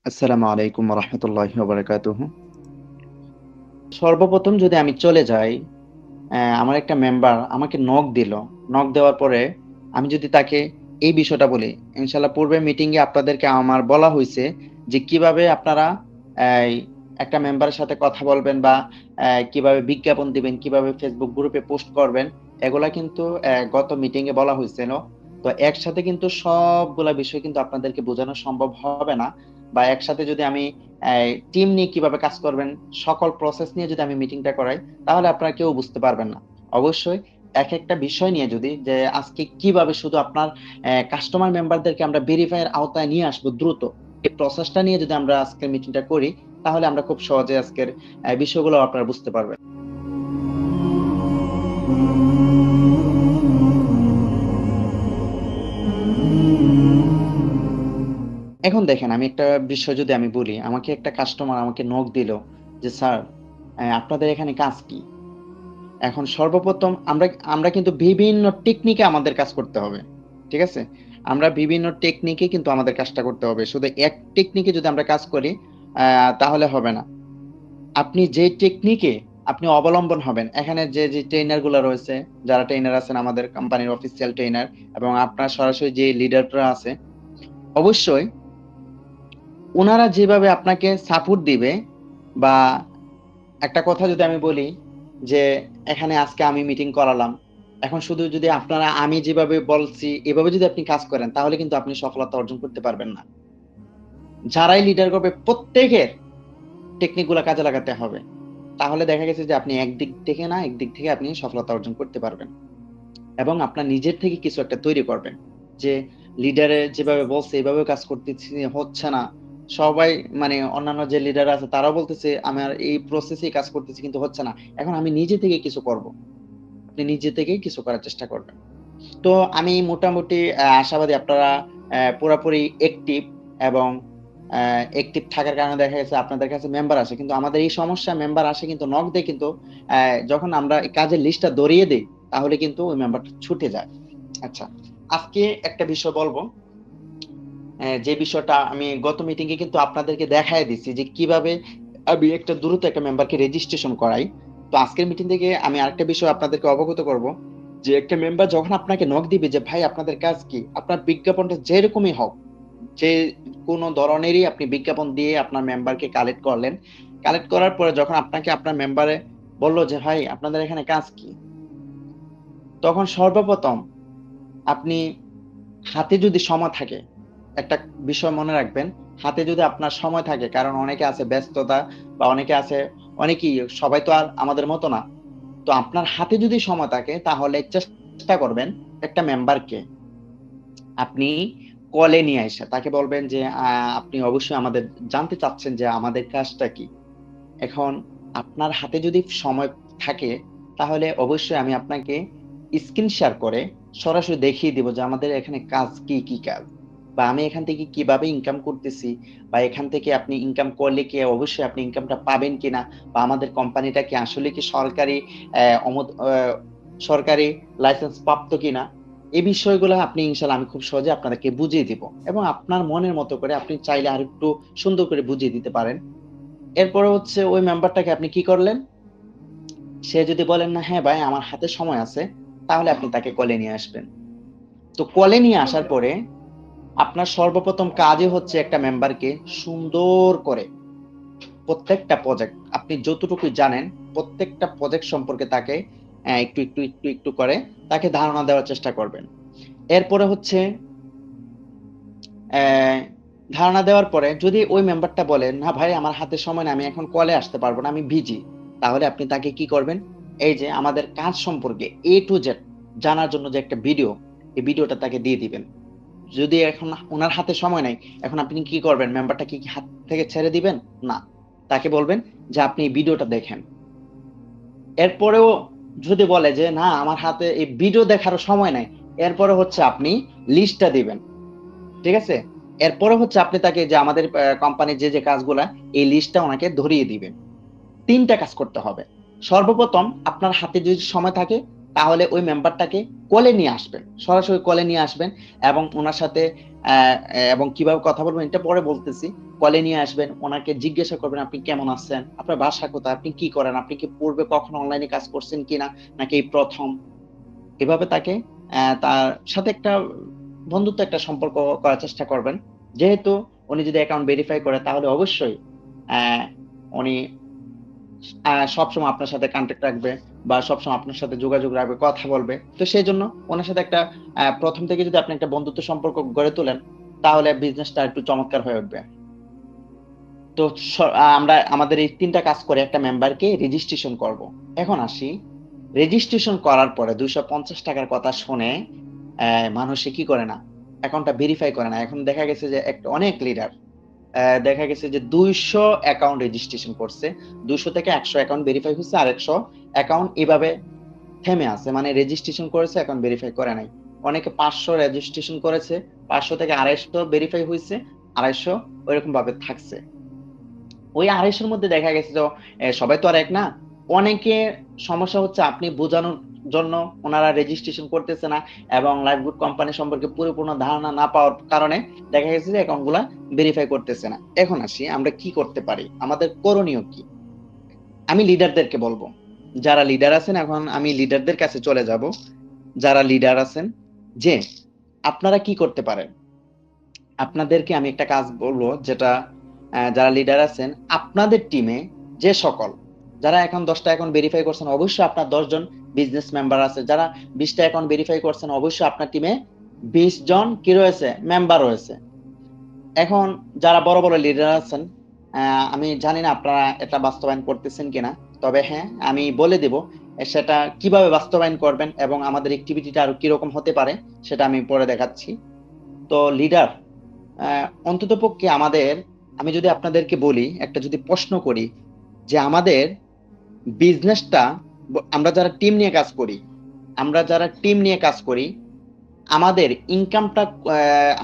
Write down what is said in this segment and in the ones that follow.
আসসালামু আলাইকুম রহমতুল্লাহি ওয়া বারাকাতুহু। সর্বপ্রথম যদি আমি চলে যাই, আমার একটা মেম্বার আমাকে নক দিল। নক দেওয়ার পরে আমি যদি তাকে এই বিষয়টা বলি, ইনশাআল্লাহ পূর্বে মিটিংয়ে আপনাদেরকে আমার বলা হইছে যে কিভাবে আপনারা এই একটা মেম্বারের সাথে কথা বলবেন বা কিভাবে বিজ্ঞাপন দিবেন, কিভাবে Facebook গ্রুপে পোস্ট করবেন, এগুলা কিন্তু গত মিটিংয়ে বলা হইছিল। তো একসাথে কিন্তু সবগুলা বিষয় কিন্তু আপনাদেরকে বোঝানো সম্ভব হবে না। বা একসাথে যদি আমি টিম নিয়ে কিভাবে কাজ করবেন, সকল প্রসেস নিয়ে যদি আমি মিটিংটা করাই, তাহলে আপনারা কেউ বুঝতে পারবেন না। অবশ্যই একেকটা বিষয় নিয়ে যদি যে আজকে কিভাবে শুধু আপনার কাস্টমার মেম্বারদেরকে আমরা ভেরিফাই এর আওতায় নিয়ে আসবো দ্রুত। এই প্রসেসটা নিয়ে যদি আমরা আজকের মিটিংটা করি, তাহলে আমরা খুব সহজে আজকের বিষয়গুলো আপনারা বুঝতে পারবেন। এখন দেখেন, আমি একটা বিষয় যদি আমি বলি, আমাকে একটা কাস্টমার আমাকে নক দিল যে, "স্যার, আপনাদের এখানে কাজ কি?" এখন সর্বপ্রথম আমরা আমরা কিন্তু বিভিন্ন টেকনিকে আমাদের কাজ করতে হবে। ঠিক আছে? আমরা বিভিন্ন টেকনিকে কিন্তু আমাদের কাজটা করতে হবে। শুধু এক টেকনিকে যদি আমরা কাজ করি, তাহলে হবে না। আপনি যে টেকনিকে আপনি অবলম্বন হবেন, এখানে যে ট্রেইনার গুলা রয়েছে, যারা ট্রেইনার আছেন আমাদের কোম্পানির অফিসিয়াল ট্রেইনার এবং আপনার সরাসরি যে লিডাররা আছে, অবশ্যই উনারা যেভাবে আপনাকে সাপোর্ট দিবে বা একটা কথা যদি আমি বলি যে, এখানে আজকে আমি মিটিং করালাম। এখন শুধু যদি আপনারা আমি যেভাবে বলছি, এভাবে যদি আপনি কাজ করেন, তাহলে কিন্তু আপনি সফলতা অর্জন করতে পারবেন না। যারাই লিডার করবে প্রত্যেকের টেকনিক গুলা কাজে লাগাতে হবে। তাহলে দেখা গেছে যে আপনি একদিক থেকে না, একদিক থেকে আপনি সফলতা অর্জন করতে পারবেন। এবং আপনার নিজের থেকে কিছু একটা তৈরি করবেন। যে লিডারে যেভাবে বলছে এভাবেও কাজ করতেছি, হচ্ছে না। সবাই মানে অন্যান্য যে লিডার আছে তারাও বলতেছে আমার এই প্রসেসেই কাজ করতেছি কিন্তু হচ্ছে না। এখন আমি নিজে থেকে কিছু করব। আপনি নিজে থেকেই কিছু করার চেষ্টা করবেন। তো আমি মোটামুটি আশাবাদী আপনারা পুরাপুরি অ্যাক্টিভ এবং অ্যাক্টিভ থাকার কারণে দেখা গেছে আপনাদের কাছে মেম্বার আসে। কিন্তু আমাদের এই সমস্যা, মেম্বার আসে কিন্তু নক দেয় কিন্তু অ্যা যখন আমরা এই কাজের লিস্টটা ধরিয়ে দেই, তাহলে কিন্তু ওই মেম্বারটা ছুটে যায়। আচ্ছা, আজকে একটা বিষয় বলব। যে বিষয়টা আমি গত মিটিং এ কিন্তু আপনাদেরকে দেখায় দিছি যে কিভাবে আমি একটা দ্রুত একটা মেম্বারকে রেজিস্ট্রেশন করাই। তো আজকের মিটিং থেকে আমি আরেকটা বিষয় আপনাদেরকে অবগত করব। যে একটা মেম্বার যখন আপনাকে নক দিবে যে, "ভাই আপনাদের কাজ কি?" আপনার বিজ্ঞাপনটা যেরকমই হোক, যে কোন ধরনেরই আপনি বিজ্ঞাপন দিয়ে আপনার মেম্বারকে কালেক্ট করলেন। কালেক্ট করার পরে যখন আপনাকে আপনার মেম্বারে বলল যে, "ভাই আপনাদের এখানে কাজ কি?" তখন সর্বপ্রথম আপনি হাতে যদি সময় থাকে, একটা বিষয় মনে রাখবেন, হাতে যদি আপনার সময় থাকে, কারণ অনেকে আছে ব্যস্ততা বা অনেকে আছে অনেকেই, সবাই তো আর আমাদের মতো না। তো আপনার হাতে যদি সময় থাকে তাহলে চেষ্টা করবেন একটা মেম্বারকে আপনি কলে নিয়ে আইসা তাকে বলবেন যে, আপনি অবশ্যই আমাদের জানতে চাচ্ছেন যে আমাদের কাজটা কি? এখন আপনার হাতে যদি সময় থাকে, তাহলে অবশ্যই আমি আপনাকে স্ক্রিন শেয়ার করে সরাসরি দেখিয়ে দিব যে আমাদের এখানে কাজ কি, কি কাজ? বা আমি এখান থেকে কিভাবে ইনকাম করতেছি, বা এখান থেকে আপনি ইনকাম করলে কি অবশ্যই আপনি ইনকামটা পাবেন কিনা? বা আমাদের কোম্পানিটা কি আসলে কি সরকারি সরকারি লাইসেন্স প্রাপ্ত কিনা? এই বিষয়গুলা আপনি ইনশাআল্লাহ আমি খুব সহজে আপনাদেরকে বুঝিয়ে দিব। এবং আপনার মনের মতো করে আপনি চাইলে আরেকটু সুন্দর করে বুঝিয়ে দিতে পারেন। এরপরে হচ্ছে ওই মেম্বারটাকে আপনি কি করলেন? সে যদি বলেন, "না হ্যাঁ ভাই আমার হাতে সময় আছে", তাহলে আপনি তাকে কলে নিয়ে আসবেন। তো কলে নিয়ে আসার পরে আপনার সর্বপ্রথম কাজই হচ্ছে একটা মেম্বারকে সুন্দর করে প্রত্যেকটা প্রজেক্ট আপনি যতটুকু জানেন, প্রত্যেকটা প্রজেক্ট সম্পর্কে তাকে একটু করে তাকে ধারণা দেওয়ার চেষ্টা করবেন। এরপরে হচ্ছে অ্যা ধারণা দেওয়ার পরে যদি ওই মেম্বারটা বলে, "না ভাই আমার হাতে সময় নাই, আমি এখন কলে আসতে পারব না, আমি বিজি।" তাহলে আপনি তাকে কি করবেন? এই যে আমাদের কাজ সম্পর্কে A to Z জানার জন্য যে একটা ভিডিও, এই ভিডিওটা তাকে দিয়ে দিবেন। যদি এখন উনার হাতে সময় নাই, এখন আপনি কি করবেন? মেম্বারটাকে কি হাত থেকে ছেড়ে দিবেন? না। তাকে বলবেন যে, "আপনি এই ভিডিওটা দেখেন।" এরপরেও যদি বলে যে, "না আমার হাতে এই ভিডিও দেখারও সময় নাই", এরপরে হচ্ছে আপনি লিস্টটা দিবেন। ঠিক আছে? এরপরে হচ্ছে আপনি তাকে যে আমাদের কোম্পানির যে কাজগুলা, এই লিস্টটা উনাকে ধরিয়ে দিবেন। ৩ টা কাজ করতে হবে। সর্বপ্রথম আপনার হাতে যদি সময় থাকে, তাহলে ওই মেম্বারটাকে কলে নিয়ে আসবেন। সরাসরি কলে নিয়ে আসবেন এবং উনার সাথে এবং কিভাবে কথা বলবেন এটা পরে বলতেছি। কলে নিয়ে আসবেন, ওনাকে জিজ্ঞাসা করবেন আপনি কেমন আছেন, আপনার বাসা কোথায়, আপনি কি করেন, আপনি কি পূর্বে কখনো অনলাইনে কাজ করছেন কিনা, নাকি এই প্রথম। এভাবে তাকে তার সাথে একটা বন্ধুত্ব একটা সম্পর্ক করার চেষ্টা করবেন। যেহেতু উনি যদি অ্যাকাউন্ট ভেরিফাই করে তাহলে অবশ্যই আহ, উনি সবসময় আপনার সাথে কন্টাক্ট রাখবে বা সবসময় আপনার সাথে যোগাযোগ রাখবে, কথা বলবে। তো সেই জন্য ওনার সাথে একটা প্রথম থেকে যদি আপনি একটা বন্ধুত্ব সম্পর্ক গড়ে তোলেন তাহলে বিজনেসটা একটু চমৎকার হয়ে উঠবে। তো আমরা আমাদের এই 3টা কাজ করে একটা মেম্বারকে রেজিস্ট্রেশন করব। এখন আসি, রেজিস্ট্রেশন করার পরে 250 টাকার কথা শুনে মানুষে কি করে না, অ্যাকাউন্টটা ভেরিফাই করে না। এখন দেখা গেছে যে একটা অনেক লিডার দেখা গেছে যে 200 অ্যাকাউন্ট রেজিস্ট্রেশন করছে, 200 থেকে 100 অ্যাকাউন্ট ভেরিফাই হচ্ছে, আর 100 অ্যাকাউন্ট এভাবে থেমে আছে, মানে রেজিস্ট্রেশন করেছে এখন ভেরিফাই করে নাই। অনেকে 500 রেজিস্ট্রেশন করেছে, 500 থেকে 250 ভেরিফাই হয়েছে, 250 ওইরকম ভাবে থাকছে। ওই 250-এর মধ্যে দেখা গেছে যে সবাই তো আর এক না, অনেকে সমস্যা হচ্ছে আপনি বোঝানোর জন্য ওনারা রেজিস্ট্রেশন করতেছে না, এবং লাইফগুড কোম্পানি সম্পর্কে পরিপূর্ণ ধারণা না পাওয়ার কারণে দেখা গেছে যে অ্যাকাউন্ট গুলা ভেরিফাই করতেছে না। এখন আসি আমরা কি করতে পারি, আমাদের করণীয় কি। আমি লিডারদেরকে বলবো, যারা লিডার আছেন, এখন আমি লিডারদের কাছে চলে যাব। যারা লিডার আছেন, যে আপনারা কি করতে পারেন, আপনাদেরকে আমি একটা কাজ বলবো, যেটা যারা লিডার আছেন আপনাদের টিমে, যে সকল যারা এখন 10টা অ্যাকাউন্ট ভেরিফাই করছেন, অবশ্যই আপনার 10 জন বিজনেস মেম্বার আছে। যারা 20টা অ্যাকাউন্ট ভেরিফাই করছেন, অবশ্যই আপনার টিমে 20 জন কি রয়েছে, মেম্বার রয়েছে। এখন যারা বড় বড় লিডার আছেন, আমি জানি না আপনারা এটা বাস্তবায়ন করতেছেন কিনা, তবে হ্যাঁ আমি বলে দিব সেটা কিভাবে বাস্তবায়ন করবেন এবং আমাদের অ্যাক্টিভিটিটা আরো কিরকম হতে পারে সেটা আমি পরে দেখাচ্ছি। তো লিডার, অন্ততপক্ষে আমাদের, আমি যদি আপনাদেরকে বলি, একটা যদি প্রশ্ন করি, যে আমাদের বিজনেসটা, আমরা যারা টিম নিয়ে কাজ করি, আমরা যারা টিম নিয়ে কাজ করি, আমাদের ইনকামটা,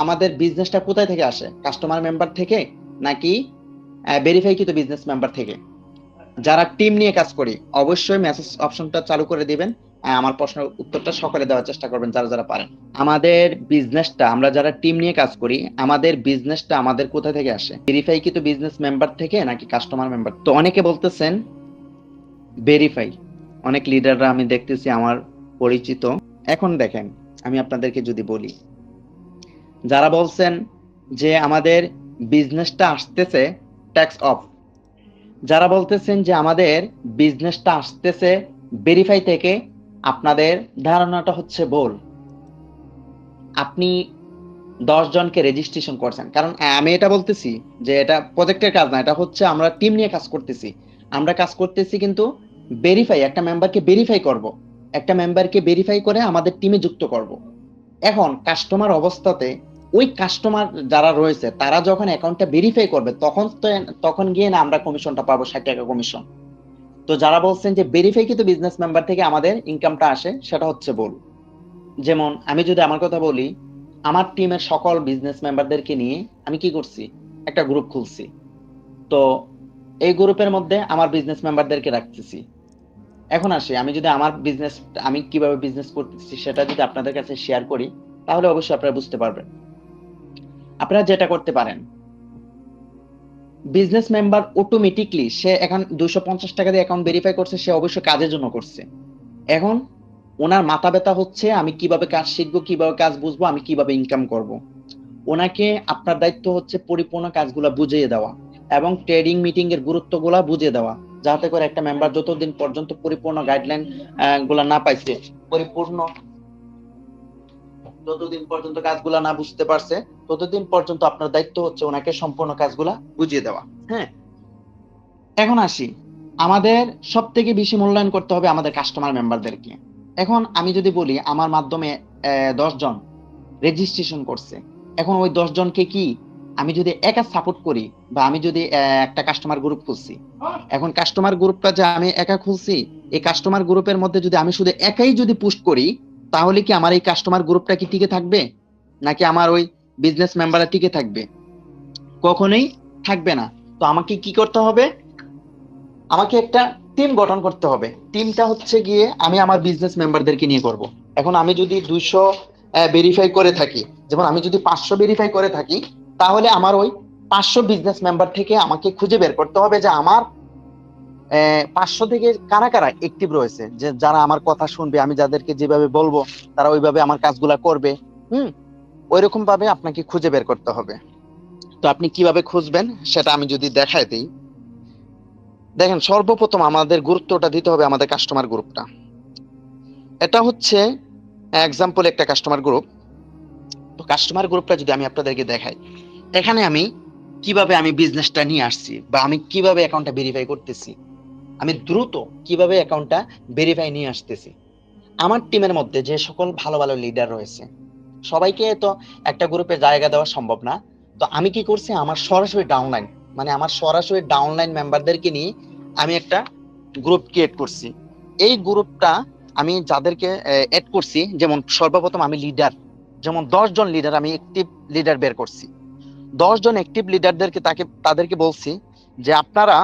আমাদের বিজনেসটা কোথায় থেকে আসে, কাস্টমার মেম্বার থেকে নাকি ভেরিফাইকৃত বিজনেস মেম্বার থেকে। যারা টিম নিয়ে কাজ করি অবশ্যই মেসেজ অপশনটা চালু করে দিবেন। আমার প্রশ্নের উত্তরটা সকলে দেওয়ার চেষ্টা করবেন যারা যারা পারেন। আমাদের বিজনেসটা, আমরা যারা টিম নিয়ে কাজ করি, আমাদের বিজনেসটা আমাদের কোথা থেকে আসে, ভেরিফাই কি তো বিজনেস মেম্বার থেকে নাকি কাস্টমার মেম্বার। তো অনেকে বলতেছেন ভেরিফাই, অনেক লিডাররা আমি দেখতেছি আমার পরিচিত। এখন দেখেন, আমি আপনাদেরকে যদি বলি, যারা বলছেন যে আমাদের বিজনেসটা আসতেছে ট্যাক্স অফ, যারা বলতেছেন যে আমাদের বিজনেসটা আসতেছে ভেরিফাই থেকে, আপনাদের ধারণাটা হচ্ছে ভুল। আপনি 10 জনকে রেজিস্ট্রেশন করছেন, কারণ আমি এটা বলতেছি যে এটা প্রজেক্টের কাজ না, এটা হচ্ছে আমরা টিম নিয়ে কাজ করতেছি। আমরা কাজ করতেছি কিন্তু ভেরিফাই, একটা মেম্বারকে ভেরিফাই করব, একটা মেম্বারকে ভেরিফাই করে আমাদের টিমে যুক্ত করব। এখন কাস্টমার অবস্থাতে ওই কাস্টমার যারা রয়েছে তারা যখন অ্যাকাউন্টটা ভেরিফাই করবে তখন গিয়ে না আমরা কমিশনটা পাবো, 60 টাকা কমিশন। তো যারা বলছেন যে ভেরিফাই কিন্তু বিজনেস মেম্বার থেকে আমাদের ইনকামটা আসে, সেটা হচ্ছে ভুল। যেমন আমি যদি আমার কথা বলি, আমার টিমের সকল বিজনেস মেম্বারদেরকে নিয়ে আমি কি করছি, একটা গ্রুপ খুলছি। তো এই গ্রুপের মধ্যে আমার বিজনেস মেম্বারদেরকে রাখতেছি। এখন আসি, আমি যদি আমার বিজনেস, আমি কিভাবে বিজনেস করতেছি সেটা যদি আপনাদের কাছে শেয়ার করি তাহলে অবশ্যই আপনারা বুঝতে পারবেন। আপনারা যেটা করতে পারেন, বিজনেস মেম্বার অটোমেটিকলি সে এখন 250 টাকা দিয়ে অ্যাকাউন্ট ভেরিফাই করছে, সে অবশ্যই কাজের জন্য করছে। এখন ওনার মাথা ব্যথা হচ্ছে আমি কিভাবে কাজ শিখবো, কিভাবে কাজ বুঝবো, আমি কিভাবে ইনকাম করব। ওনাকে আপনার দায়িত্ব হচ্ছে পরিপূর্ণ কাজগুলো বুঝিয়ে দেওয়া এবং ট্রেডিং মিটিং এর গুরুত্বগুলা বুঝিয়ে দেওয়া, যাতে করে একটা মেম্বার যতদিন পর্যন্ত পরিপূর্ণ গাইডলাইন গুলা না পাইছে, পরিপূর্ণ যতদিন পর্যন্ত কাজগুলা না বুঝতে পারছে, ততদিন পর্যন্ত আপনার দায়িত্ব হচ্ছে ওনাকে সম্পূর্ণ কাজগুলা বুঝিয়ে দেওয়া। হ্যাঁ, এখন আসি, আমাদের সব থেকে বেশি মূল্যায়ন করতে হবে আমাদের কাস্টমার মেম্বারদেরকে। এখন আমি যদি বলি আমার মাধ্যমে 10 জন রেজিস্ট্রেশন করছে, এখন ওই 10 জনকে কি আমি যদি একা সাপোর্ট করি, বা আমি যদি একটা কাস্টমার গ্রুপ খুলছি, এখন কাস্টমার গ্রুপটা যে আমি একা খুলছি, এই কাস্টমার গ্রুপের মধ্যে যদি আমি শুধু একাই যদি পোস্ট করি, তাহলে কি আমার এই কাস্টমার গ্রুপটা কি টিকে থাকবে, নাকি আমার ওই বিজনেস মেম্বাররা টিকে থাকবে? কখনোই থাকবে না। তো আমাকে কি করতে হবে, আমাকে একটা টিম গঠন করতে হবে। টিমটা হচ্ছে গিয়ে আমি আমার বিজনেস মেম্বারদেরকে নিয়ে করব। এখন আমি যদি 200 ভেরিফাই করে থাকি, যেমন আমি যদি 500 ভেরিফাই করে থাকি, তাহলে আমার ওই 500 বিজনেস মেম্বার থেকে আমাকে খুঁজে বের করতে হবে যে আমার 500 থেকে কারা কারা অ্যাক্টিভ রয়েছে, যে যারা আমার কথা শুনবে, আমি যাদেরকে যেভাবে বলবো তারা ওইভাবে আমার কাজগুলা করবে। হুম। ওইরকম ভাবে আপনাকে খুঁজে বের করতে হবে। তো আপনি কিভাবে খুঁজবেন সেটা আমি যদি দেখাই দিই। দেখেন, সর্বপ্রথম আমাদের গুরুত্বটা দিতে হবে আমাদের কাস্টমার গ্রুপটা। এটা হচ্ছে এক্সাম্পল একটা কাস্টমার গ্রুপ। তো কাস্টমার গ্রুপটা যদি আমি আপনাদেরকে দেখাই, এখানে আমি কিভাবে আমি বিজনেসটা নিয়ে আসছি, বা আমি কিভাবে অ্যাকাউন্টটা ভেরিফাই করতেছি, আমি দ্রুত কিভাবে অ্যাকাউন্টটা ভেরিফাই নিয়ে আসতেছি। আমার টিমের মধ্যে যে সকল ভালো ভালো লিডার রয়েছে, সবাইকে তো একটা গ্রুপে জায়গা দেওয়া সম্ভব না। তো আমি কি করছি, আমার সরাসরি ডাউনলাইন, মানে আমার সরাসরি ডাউনলাইন মেম্বারদেরকে নিয়ে আমি একটা গ্রুপ ক্রিয়েট করছি। এই গ্রুপটা আমি যাদেরকে এড করছি, যেমন সর্বপ্রথম আমি লিডার, যেমন 10 জন লিডার, আমি অ্যাক্টিভ লিডার বের করছি। 10 জন অ্যাক্টিভ লিডারদেরকে তাদেরকে বলছি যে আপনারা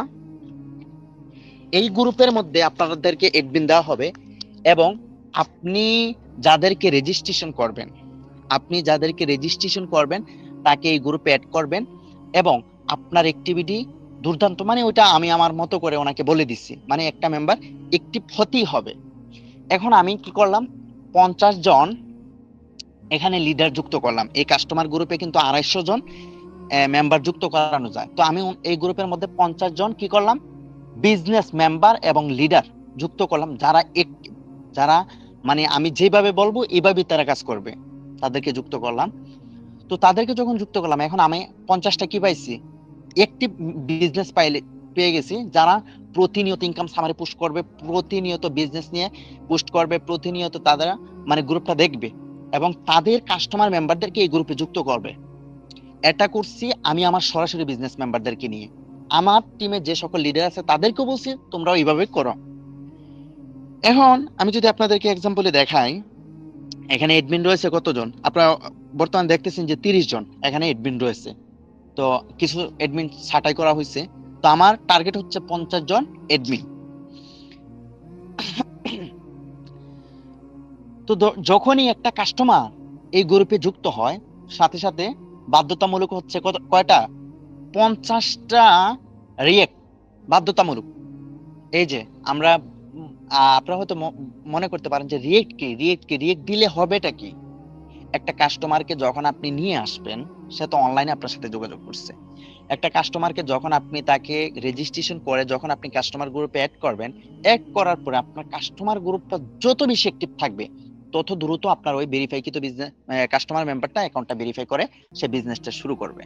এই গ্রুপের মধ্যে আপনাদেরকে এডমিন দেওয়া হবে, এবং আপনি যাদেরকে রেজিস্ট্রেশন করবেন, তাকে এই গ্রুপে অ্যাড করবেন, এবং আপনার অ্যাক্টিভিটি দুর্দান্ত, মানে ওইটা আমি আমার মতো করে ওনাকে বলে দিচ্ছি, মানে একটা মেম্বার অ্যাক্টিভ হতেই হবে। এখন আমি কি করলাম, 50 জন এখানে লিডার যুক্ত করলাম। এই কাস্টমার গ্রুপে কিন্তু 250 জন মেম্বার যুক্ত করানো যায়। তো আমি এই গ্রুপের মধ্যে 50 জন কি করলাম, বিজনেস মেম্বার এবং লিডার যুক্ত করলাম, যারা active, যারা মানে আমি যেভাবে বলবো এইভাবেই তারা কাজ করবে, তাদেরকে যুক্ত করলাম। তো তাদেরকে যখন যুক্ত করলাম, এখন আমি 50টা কি পাইছি, একটিভ বিজনেস পেয়ে গেছি, যারা প্রতিনিয়ত ইনকাম সামারি পোস্ট করবে, প্রতিনিয়ত বিজনেস নিয়ে পোস্ট করবে, প্রতিনিয়ত তারা মানে গ্রুপটা দেখবে, এবং তাদের কাস্টমার মেম্বারদেরকে এই গ্রুপে যুক্ত করবে। এটা করছি আমি আমার সরাসরি বিজনেস মেম্বারদেরকে নিয়ে। আমার টিমে যে সকল লিডার আছে তাদেরকেও বলছি তোমরা এইভাবে করো। এখন আমি যদি আপনাদেরকে এক্সাম্পলে দেখাই, এখানে এডমিন রয়েছে কতজন, আপনারা বর্তমানে দেখতেছেন যে 30 জন এখানে এডমিন রয়েছে। তো কিছু এডমিন ছাঁটাই করা হয়েছে। তো আমার টার্গেট হচ্ছে 50 জন এডমিন। তো যখনই একটা কাস্টমার এই গ্রুপে যুক্ত হয়, সাথে সাথে বাধ্যতামূলক হচ্ছে কয়টা, 50টা রিয়েক্ট বাধ্যতামূলক। এই যে আমরা আপনারা হয়তো মনে করতে পারেন যে রিয়েক্ট দিলে হবেটা কি। একটা কাস্টমারকে যখন আপনি নিয়ে আসবেন, সে তো অনলাইনে আপনার সাথে যোগাযোগ করছে। একটা কাস্টমারকে যখন আপনি তাকে রেজিস্ট্রেশন করে যখন আপনি কাস্টমার গ্রুপে অ্যাড করবেন, অ্যাড করার পরে আপনার কাস্টমার গ্রুপটা যত বেশি অ্যাক্টিভ থাকবে, তত দ্রুত আপনার ওই ভেরিফাইকৃত বিজনেস কাস্টমার মেম্বারটা অ্যাকাউন্টটা ভেরিফাই করে সে বিজনেসটা শুরু করবে।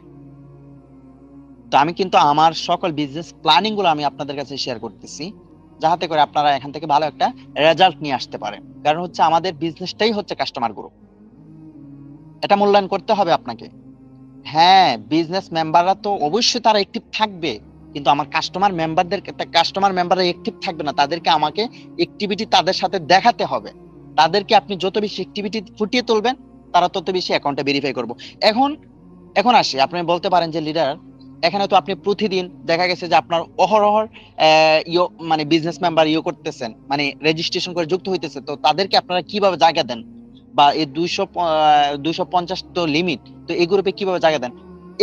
তো আমি কিন্তু আমার সকল বিজনেস প্ল্যানিং গুলো আমি আপনাদের কাছে শেয়ার করতেছি, যাতে করে আপনারা এখান থেকে ভালো একটা রেজাল্ট নিয়ে আসতে পারেন। কারণ হচ্ছে আমাদের বিজনেসটাই হচ্ছে কাস্টমার গ্রুপ, এটা মূল্যায়ন করতে হবে আপনাকে। হ্যাঁ, বিজনেস মেম্বাররা তো অবশ্যই তারা অ্যাক্টিভ থাকবে, কিন্তু আমার কাস্টমার মেম্বাররা অ্যাক্টিভ থাকবে না, তাদেরকে আমাকে অ্যাক্টিভিটি তাদের সাথে দেখাতে হবে। তাদেরকে আপনি যত বেশি অ্যাক্টিভিটি ফুটিয়ে তুলবেন, তারা তত বেশি অ্যাকাউন্টে ভেরিফাই করব। এখন এখন আসি, আপনি বলতে পারেন যে লিডার, এখানে তো আপনি প্রতিদিন দেখা গেছে যে আপনার অহরহ মানে বিজনেস মেম্বার করতেছেন, মানে রেজিস্ট্রেশন করে যুক্ত হইতেছে, তো তাদেরকে আপনারা কিভাবে জায়গা দেন, বা এই 250 তো লিমিট, তো এই গ্রুপে কিভাবে জায়গা দেন?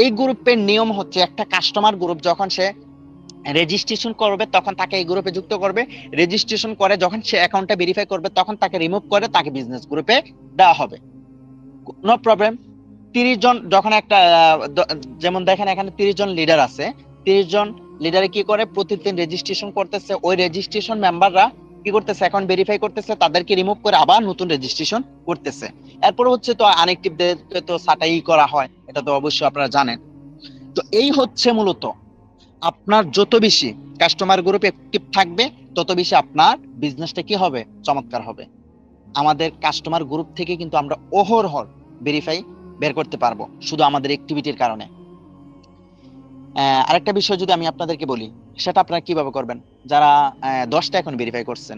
এই গ্রুপের নিয়ম হচ্ছে, একটা কাস্টমার গ্রুপ যখন সে রেজিস্ট্রেশন করবে তখন তাকে এই গ্রুপে যুক্ত করবে, রেজিস্ট্রেশন করে যখন সে অ্যাকাউন্টটা ভেরিফাই করবে তখন তাকে রিমুভ করে তাকে বিজনেস গ্রুপে দেওয়া হবে, নো প্রবলেম। 30 জন যখন একটা যেমন দেখেন এখানে 30 জন লিডার আছে, 30 জন লিডারে কি করে, প্রতিদিন রেজিস্ট্রেশন করতেছে, ওই রেজিস্ট্রেশন মেম্বাররা কি করতেছে, অ্যাকাউন্ট ভেরিফাই করতেছে, তাদেরকে রিমুভ করে আবার নতুন রেজিস্ট্রেশন করতেছে। এরপর হচ্ছে তো আনএক্টিভদেরকে তো ছাঁটাই করা হয়, এটা তো অবশ্যই আপনারা জানেন। তো এই হচ্ছে মূলত, আপনার যত বেশি কাস্টমার গ্রুপ অ্যাক্টিভ থাকবে, তত বেশি আপনার বিজনেসটা কি হবে, চমৎকার হবে। আমাদের কাস্টমার গ্রুপ থেকে কিন্তু আমরা অহরহ ভেরিফাই বের করতে পারবো, শুধু আমাদের অ্যাক্টিভিটির কারণে। আরেকটা বিষয় যদি আমি আপনাদেরকে বলি, সেটা আপনারা কিভাবে করবেন। যারা 10টা এখন ভেরিফাই করছেন,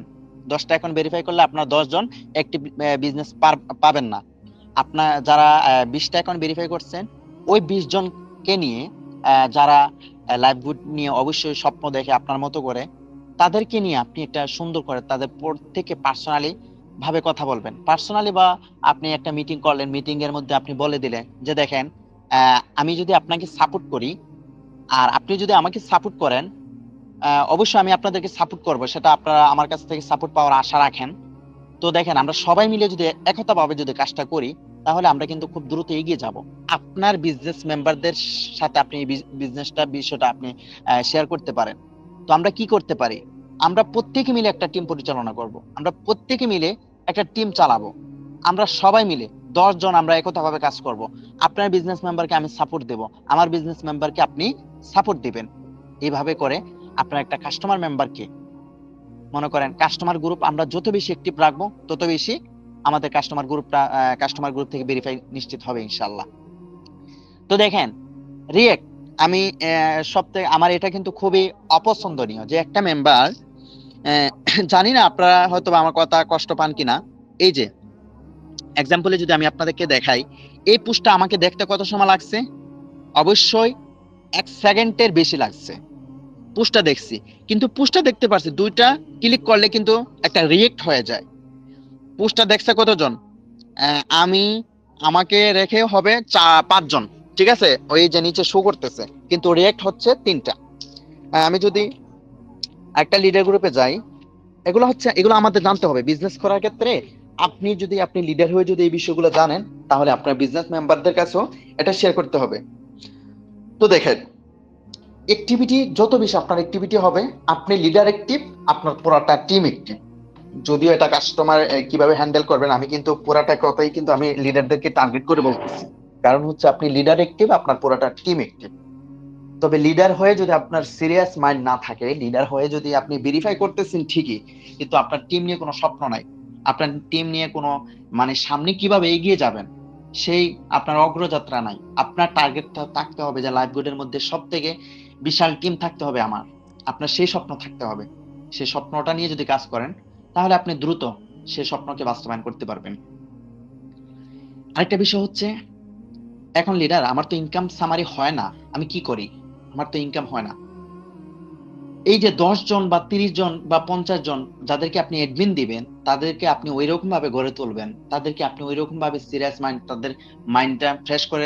10টা এখন ভেরিফাই করলে আপনার 10 জন অ্যাক্টিভ বিজনেস পাবেন না। আপনার যারা 20টা এখন ভেরিফাই করছেন, ওই 20 জনকে নিয়ে যারা লাইভগুড নিয়ে অবশ্যই স্বপ্ন দেখে আপনার মতো করে, তাদেরকে নিয়ে আপনি একটা সুন্দর করে তাদের প্রত্যেকে পার্সোনালি ভাবে কথা বলবেন পার্সোনালি, বা আপনি একটা মিটিং করলেন, মিটিং এর মধ্যে আপনি বলে দিলেন যে দেখেন, আমি যদি আপনাকে সাপোর্ট করি আর আপনি যদি আমাকে সাপোর্ট করেন, অবশ্যই আমি আপনাদেরকে সাপোর্ট করব, সেটা আপনারা আমার কাছ থেকে সাপোর্ট পাওয়ার আশা রাখেন। তো দেখেন, আমরা সবাই মিলে যদি একতা ভাবে যদি কাজটা করি, তাহলে আমরা কিন্তু খুব দ্রুত এগিয়ে যাব। আপনার বিজনেস মেম্বারদের সাথে আপনি এই বিষয়টা আপনি শেয়ার করতে পারেন। তো আমরা কি করতে পারি, আমরা প্রত্যেকে মিলে একটা টিম পরিচালনা করব, আমরা প্রত্যেকে মিলে একটা টিম চালাবো, আমরা সবাই মিলে 10 জন আমরা একতাভাবে কাজ করব। আপনার বিজনেস মেম্বারকে আমি সাপোর্ট দেব, আমার বিজনেস মেম্বারকে আপনি সাপোর্ট দিবেন। এইভাবে করে আপনার একটা কাস্টমার মেম্বারকে, মনে করেন কাস্টমার গ্রুপ আমরা যত বেশি অ্যাক্টিভ রাখবো, তত বেশি আমাদের কাস্টমার গ্রুপ থেকে ভেরিফাই নিশ্চিত হবে ইনশাল্লাহ। তো দেখেন, রিয়েক্ট, আমি সবথেকে আমার এটা কিন্তু খুবই অপছন্দনীয় যে একটা মেম্বার, জানি না আপনারা হয়তো বা আমার কথা কষ্ট পান কিনা। এই যে এক্সাম্পলে যদি আমি আপনাদেরকে দেখাই, এই পোস্টটা আমাকে দেখতে কত সময় লাগছে, অবশ্যই 1 সেকেন্ডের বেশি লাগছে। পোস্টটা দেখছি, কিন্তু পোস্টটা দেখতে পারছি, 2টা ক্লিক করলে কিন্তু একটা রিয়েক্ট হয়ে যায়। পোস্টটা দেখছে কতজন, আমি, আমাকে রেখে হবে 5 জন, ঠিক আছে, ওই যে নিচে শো করতেছে, কিন্তু রিয়েক্ট হচ্ছে 3টা। আমি যদি একটা লিডার গ্রুপে যাই, এগুলো আমাদের জানতে হবে বিজনেস করার ক্ষেত্রে। আপনি লিডার হয়ে যদি এই বিষয়গুলো জানেন, তাহলে আপনার বিজনেস মেম্বারদের কাছেও এটা শেয়ার করতে হবে। তো দেখেন, অ্যাক্টিভিটি যত বেশি আপনার অ্যাক্টিভিটি হবে, আপনি লিডার অ্যাক্টিভ, আপনার পুরাটা টিম অ্যাক্টিভ। যদিও এটা কাস্টমার কিভাবে হ্যান্ডেল করবেন, আমি কিন্তু পুরাটা কথাই কিন্তু আমি লিডারদেরকে টার্গেট করে বলতেছি। কারণ হচ্ছে আপনি লিডার অ্যাক্টিভ, আপনার পুরাটা টিম অ্যাক্টিভ। তবে লিডার হয়ে যদি আপনার সিরিয়াস মাইন্ড না থাকে, লিডার হয়ে যদি আপনি ভেরিফাই করতেছেন ঠিকই, কিন্তু আপনার টিম নিয়ে কোনো স্বপ্ন নাই, আপনার টিম নিয়ে কোনো, মানে সামনে কিভাবে এগিয়ে যাবেন সেই আপনার অগ্রযাত্রা নাই। আপনার টার্গেটটা থাকতে হবে যে লাইফ গুডের মধ্যে সব থেকে বিশাল টিম থাকতে হবে আমার, আপনার সেই স্বপ্ন থাকতে হবে। সেই স্বপ্নটা নিয়ে যদি কাজ করেন, তাহলে আপনি দ্রুত সেই স্বপ্নকে বাস্তবায়ন করতে পারবেন। আরেকটা বিষয় হচ্ছে, এখন লিডার, আমার তো ইনকাম সামারি হয় না, আমি কি করি, আমার তো ইনকাম হয় না। এই যে 10 জন বা 30 জন বা 50 জন যাদেরকে আপনি অ্যাডমিন দিবেন, তাদেরকে আপনি ওই রকম ভাবে গড়ে তুলবেন, তাদেরকে আপনি ওই রকম ভাবে সিরিয়াস মাইন্ড, তাদের মাইন্ডটা ফ্রেশ করে,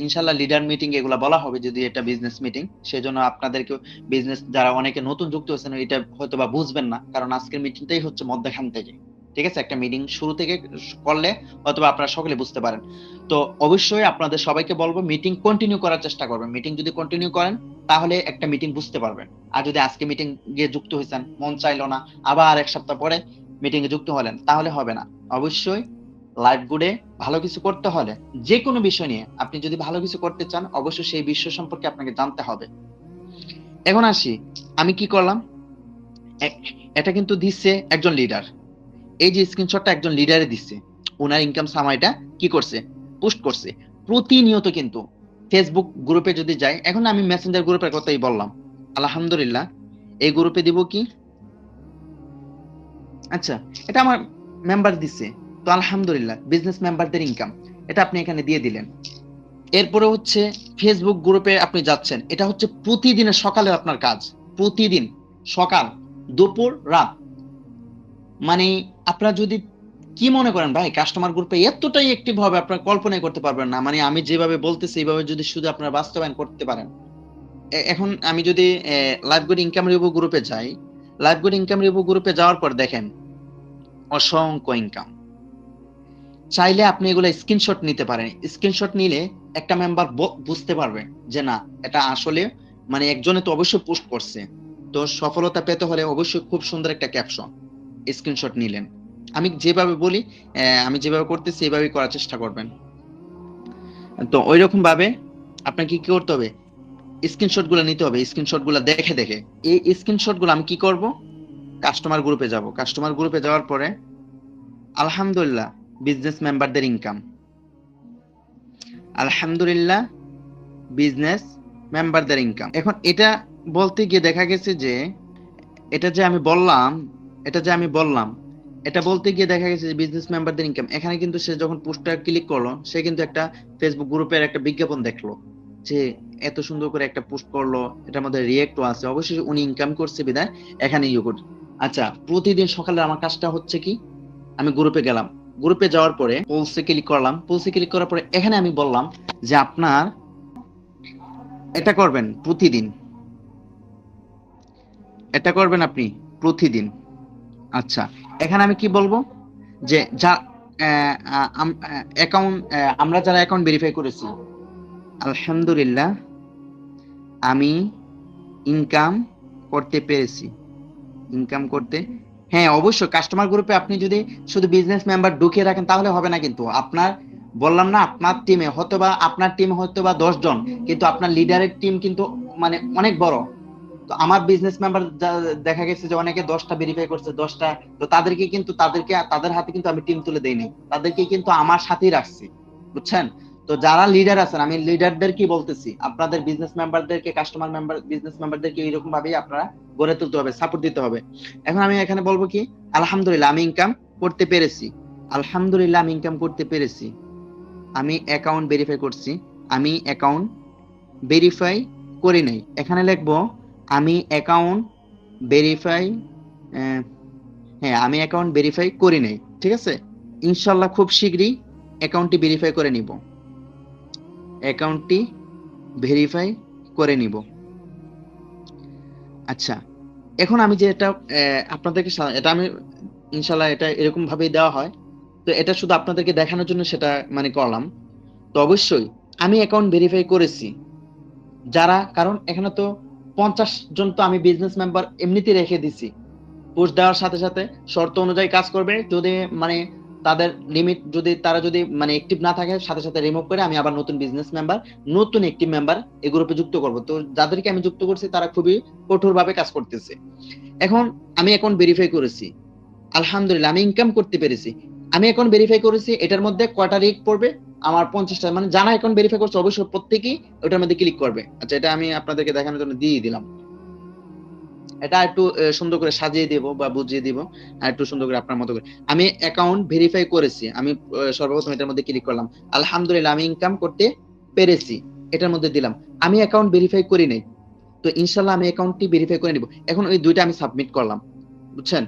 ইনশাল্লাহ লিডার মিটিং এগুলা বলা হবে যদি এটা বিজনেস মিটিং, সেজন্য আপনাদেরকে, বিজনেস যারা অনেকে নতুন যুক্ত হয়েছেন এটা হয়তো বা বুঝবেন না, কারণ আজকের মিটিংটাই হচ্ছে মধ্যখান থেকে, ঠিক আছে, একটা মিটিং শুরু থেকে করলে অথবা আপনারা সকলে বুঝতে পারেন। তো অবশ্যই আপনাদের সবাইকে বলবো, মিটিং কন্টিনিউ করার চেষ্টা করবেন। মিটিং যদি কন্টিনিউ করেন, তাহলে একটা মিটিং বুঝতে পারবেন। আর যদি আজকে মিটিং গিয়ে যুক্ত হয়েছেন, মন চাইলো না, আবার 1 সপ্তাহ পরে মিটিং এ যুক্ত হলেন, তাহলে হবে না। অবশ্যই লাইফ গুডে ভালো কিছু করতে হলে, যে কোনো বিষয় নিয়ে আপনি যদি ভালো কিছু করতে চান, অবশ্যই সেই বিষয় সম্পর্কে আপনাকে জানতে হবে। এখন আসি, আমি কি করলাম, এ- এটা কিন্তু দিচ্ছে একজন লিডার, এই যে স্ক্রিনশটটা একজন লিডারে দিচ্ছে, ওনার ইনকাম সামাইটা কি করছে, পোস্ট করছে প্রতিনিয়ত। কিন্তু ফেসবুক গ্রুপে যদি যাই, এখন আমি মেসেঞ্জার গ্রুপের কথাই বললাম, আলহামদুলিল্লাহ, এই গ্রুপে দিব কি, আচ্ছা, এটা আমার মেম্বার দিচ্ছে, তো আলহামদুলিল্লাহ বিজনেস মেম্বারদের ইনকাম, এটা আপনি এখানে দিয়ে দিলেন। এরপরে হচ্ছে ফেসবুক গ্রুপে আপনি যাচ্ছেন, এটা হচ্ছে প্রতিদিনের সকালে আপনার কাজ, প্রতিদিন সকাল, দুপুর, রাত, মানে আপনারা যদি কি মনে করেন ভাই কাস্টমার গ্রুপে এতটাই অ্যাক্টিভ হবে, আপনারা কল্পনাই করতে পারবেন না। মানে আমি যেভাবে বলতেছি এইভাবে যদি শুধু আপনারা বাস্তবায়ন করতে পারেন। এখন আমি যদি লাইভ গুড ইনকাম রিভিউ গ্রুপে যাই, লাইভ গুড ইনকাম রিভিউ গ্রুপে যাওয়ার পর দেখেন অসংখ্য ইনকাম। চাইলে আপনি এগুলো স্ক্রিনশট নিতে পারেন, স্ক্রিনশট নিলে একটা মেম্বার বুঝতে পারবে যে না, এটা আসলে মানে একজনে তো অবশ্যই পোস্ট করছে। তো সফলতা পেতে হলে অবশ্যই খুব সুন্দর একটা ক্যাপশন, স্ক্রিনশট নিলেন। আমি যেভাবে বলি, আমি যেভাবে করতেছি এভাবেই করার চেষ্টা করবেন। তো ওই রকম ভাবে আপনাকে কি করতে হবে, স্ক্রিনশট গুলো নিতে হবে, স্ক্রিনশট গুলো দেখে দেখে। এই স্ক্রিনশট গুলো আমি কি করব, কাস্টমার গ্রুপে যাব, কাস্টমার গ্রুপে যাওয়ার পরে আলহামদুলিল্লাহ বিজনেস মেম্বারদের ইনকাম, আলহামদুলিল্লাহ বিজনেস মেম্বারদের ইনকাম। এখন এটা বলতে গিয়ে দেখা গেছে যে, এটা যে আমি বললাম এটা যে আমি বললাম এটা বলতে গিয়ে দেখা গেছে যে বিজনেস মেম্বারদের ইনকাম, এখানে কিন্তু সে যখন পোস্টটা ক্লিক করলো, সে কিন্তু একটা ফেসবুক গ্রুপের একটা বিজ্ঞাপন দেখলো যে এত সুন্দর করে একটা পোস্ট করলো, এটার মধ্যে রিয়েক্টও আছে, অবশ্যই উনি ইনকাম করছে বিধায় এখানে ইয়ে করছে। আচ্ছা, প্রতিদিন সকালে আমার কাজটা হচ্ছে কি, আমি গ্রুপে গেলাম, গ্রুপে যাওয়ার পরে পোলসে ক্লিক করলাম, পোলসে ক্লিক করার পরে এখানে আমি বললাম যে আপনার এটা করবেন প্রতিদিন, এটা করবেন আপনি প্রতিদিন। আচ্ছা, এখানে আমি কি বলবো যে যা অ্যাকাউন্ট, আমরা যারা অ্যাকাউন্ট ভেরিফাই করেছি, আলহামদুলিল্লাহ আমি ইনকাম করতে পেরেছি, ইনকাম করতে। হ্যাঁ, অবশ্যই কাস্টমার গ্রুপে আপনি যদি শুধু বিজনেস মেম্বার ঢুকিয়ে রাখেন তাহলে হবে না, কিন্তু আপনার বললাম না আপনার টিমে হয়তো বা আপনার টিম হয়তো বা 10 জন, কিন্তু আপনার লিডারের টিম কিন্তু মানে অনেক বড়। তো আমার বিজনেস মেম্বার দেখা গেছে যে অনেকে 10টা ভেরিফাই করছে, 10টা। তো তাদেরকে কিন্তু তাদের হাতে কিন্তু আমি টিম তুলে দেইনি, তাদেরকে কিন্তু আমার সাথেই রাখছি, বুঝছেন? তো যারা লিডার আছেন, আমি লিডারদের কি বলতেছি, আপনাদের বিজনেস মেম্বারদেরকে, কাস্টমার মেম্বার, বিজনেস মেম্বারদেরকে এরকম ভাবেই আপনারা গড়ে তুলতে হবে, সাপোর্ট দিতে হবে। এখন আমি এখানে বলবো কি, আলহামদুলিল্লাহ আমি ইনকাম করতে পেরেছি, আলহামদুলিল্লাহ আমি ইনকাম করতে পেরেছি, আমি অ্যাকাউন্ট ভেরিফাই করছি, আমি অ্যাকাউন্ট ভেরিফাই করি নাই। এখানে লিখবো আমি অ্যাকাউন্ট ভেরিফাই, হ্যাঁ আমি অ্যাকাউন্ট ভেরিফাই করি নাই, ঠিক আছে। ইনশাল্লাহ খুব শীঘ্রই অ্যাকাউন্টটি ভেরিফাই করে নিব, অ্যাকাউন্টটি ভেরিফাই করে নিব। আচ্ছা, এখন আমি যে এটা আপনাদেরকে এটা আমি ইনশাল্লাহ এটা এরকম ভাবেই দেওয়া হয়, তো এটা শুধু আপনাদেরকে দেখানোর জন্য সেটা মানে করলাম। তো অবশ্যই আমি অ্যাকাউন্ট ভেরিফাই করেছি, যারা, কারণ এখানে তো 50 জন তো আমি বিজনেস মেম্বার এমনিতেই রেখে দিছি, পোস্ট দেওয়ার সাথে সাথে শর্ত অনুযায়ী কাজ করবে, যদি মানে তাদের লিমিট যদি তারা যদি মানে অ্যাক্টিভ না থাকে সাথে সাথে রিমুভ করে আমি আবার নতুন বিজনেস মেম্বার, নতুন অ্যাক্টিভ মেম্বার এই গ্রুপে যুক্ত করব। তো যাদেরকে আমি যুক্ত করছি তারা খুবই কঠোরভাবে কাজ করতেছে। এখন আমি অ্যাকাউন্ট ভেরিফাই করেছি, আলহামদুলিল্লাহ আমি ইনকাম করতে পেরেছি। আমি অ্যাকাউন্ট ভেরিফাই করেছি, এটার মধ্যে কয়টা রিক পড়বে, আমার 50টা, মানে যারা অ্যাকাউন্ট ভেরিফাই করছে অবশ্যই প্রত্যেকেই ওটার মধ্যে ক্লিক করবে। আচ্ছা, এটা আমি আপনাদেরকে দেখানোর জন্য দিয়ে দিলাম, এটা একটু সুন্দর করে সাজিয়ে দিব বা বুঝিয়ে দিব, আর একটু সুন্দর করে আপনার মতো করে। আমি অ্যাকাউন্ট ভেরিফাই করেছি, আমি সর্বপ্রথম এটার মধ্যে ক্লিক করলাম, আলহামদুলিল্লাহ আমি ইনকাম করতে পেরেছি, এটার মধ্যে দিলাম। আমি অ্যাকাউন্ট ভেরিফাই করি নাই, তো ইনশাল্লাহ আমি অ্যাকাউন্টটি ভেরিফাই করে নিব। এখন ওই দুইটা আমি সাবমিট করলাম, বুঝছেন?